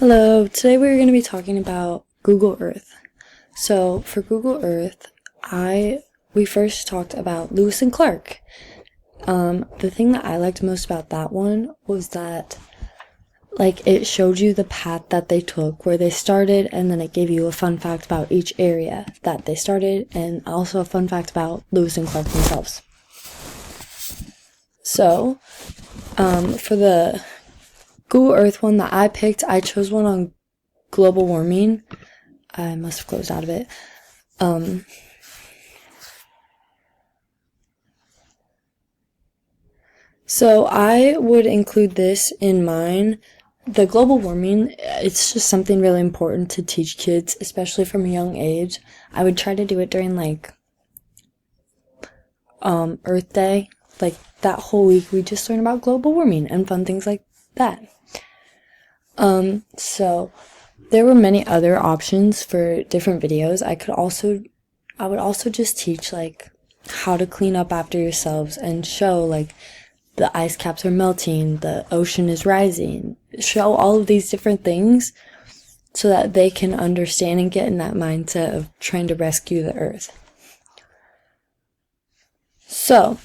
Hello, today we're going to be talking about Google Earth. So for Google Earth, we first talked about Lewis and Clark. The thing that I liked most about that one was that it showed you the path that they took, where they started, and then it gave you a fun fact about each area that they started, and also a fun fact about Lewis and Clark themselves. So, for the Google Earth one that I picked, I chose one on global warming. I must have closed out of it. So I would include this in mine. The global warming, it's just something really important to teach kids, especially from a young age. I would try to do it during Earth Day. That whole week we just learn about global warming and fun things like that. So there were many other options for different videos. I would also just teach how to clean up after yourselves and show the ice caps are melting, the ocean is rising, show all of these different things so that they can understand and get in that mindset of trying to rescue the earth. So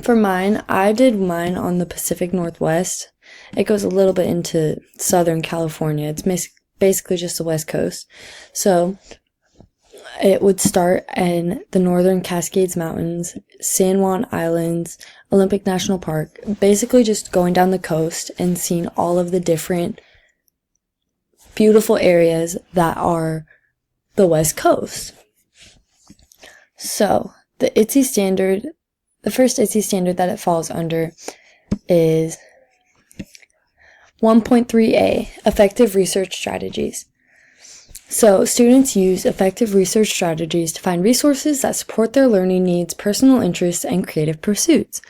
for mine, I did mine on the Pacific Northwest. It goes a little bit into Southern California. It's basically just the West Coast. So it would start in the Northern Cascades Mountains, San Juan Islands, Olympic National Park, basically just going down the coast and seeing all of the different beautiful areas that are the West Coast. So the first ITSE standard that it falls under is 1.3a, Effective Research Strategies. So students use effective research strategies to find resources that support their learning needs, personal interests, and creative pursuits.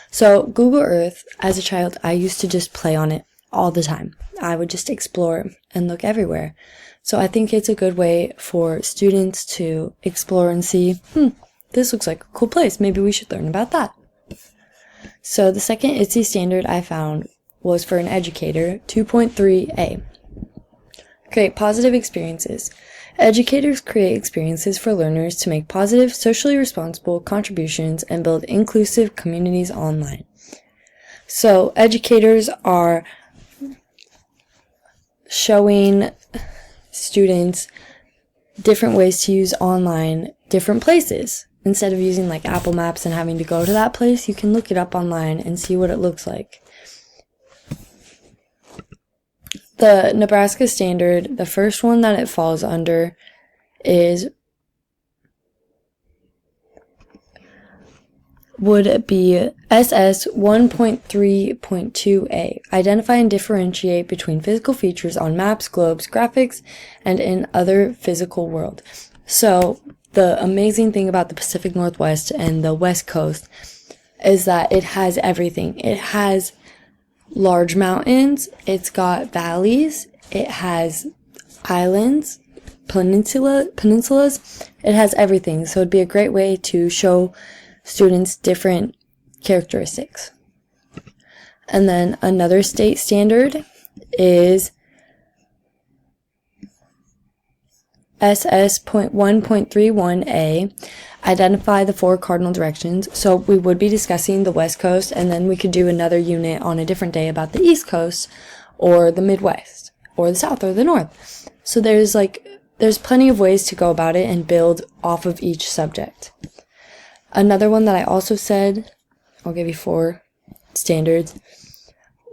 So Google Earth, as a child, I used to just play on it all the time. I would just explore and look everywhere. So I think it's a good way for students to explore and see, this looks like a cool place. Maybe we should learn about that. So the second ITSE standard I found was for an educator, 2.3a. Create positive experiences. Educators create experiences for learners to make positive, socially responsible contributions and build inclusive communities online. So educators are showing students different ways to use online, different places. Instead of using Apple Maps and having to go to that place, you can look it up online and see what it looks like. The Nebraska standard, the first one that it falls under would be SS 1.3.2a. Identify and differentiate between physical features on maps, globes, graphics, and in other physical world. So the amazing thing about the Pacific Northwest and the West Coast is that it has everything. It has large mountains, it's got valleys, it has islands, peninsulas, it has everything. So it'd be a great way to show students different characteristics. And then another state standard is SS.1.31a, identify the 4 cardinal directions. So we would be discussing the West Coast, and then we could do another unit on a different day about the East Coast, or the Midwest, or the South, or the North. So there's plenty of ways to go about it and build off of each subject. Another one that I also said, I'll give you 4 standards,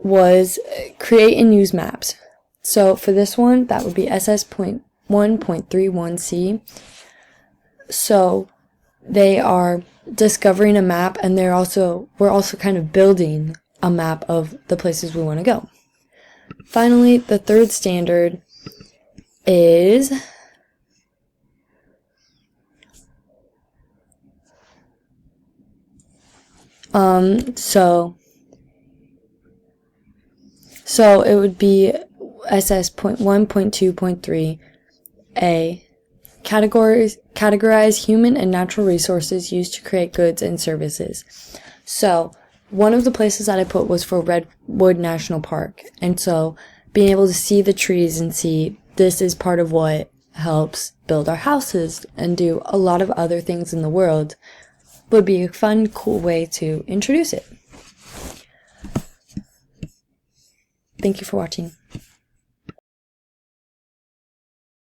was create and use maps. So for this one, that would be SS.1.31c. So they are discovering a map, and we're also kind of building a map of the places we want to go. Finally, the third standard is so it would be SS.1.2.3a. Categorize human and natural resources used to create goods and services. So one of the places that I put was for Redwood National Park. And so being able to see the trees and see this is part of what helps build our houses and do a lot of other things in the world would be a fun, cool way to introduce it. Thank you for watching.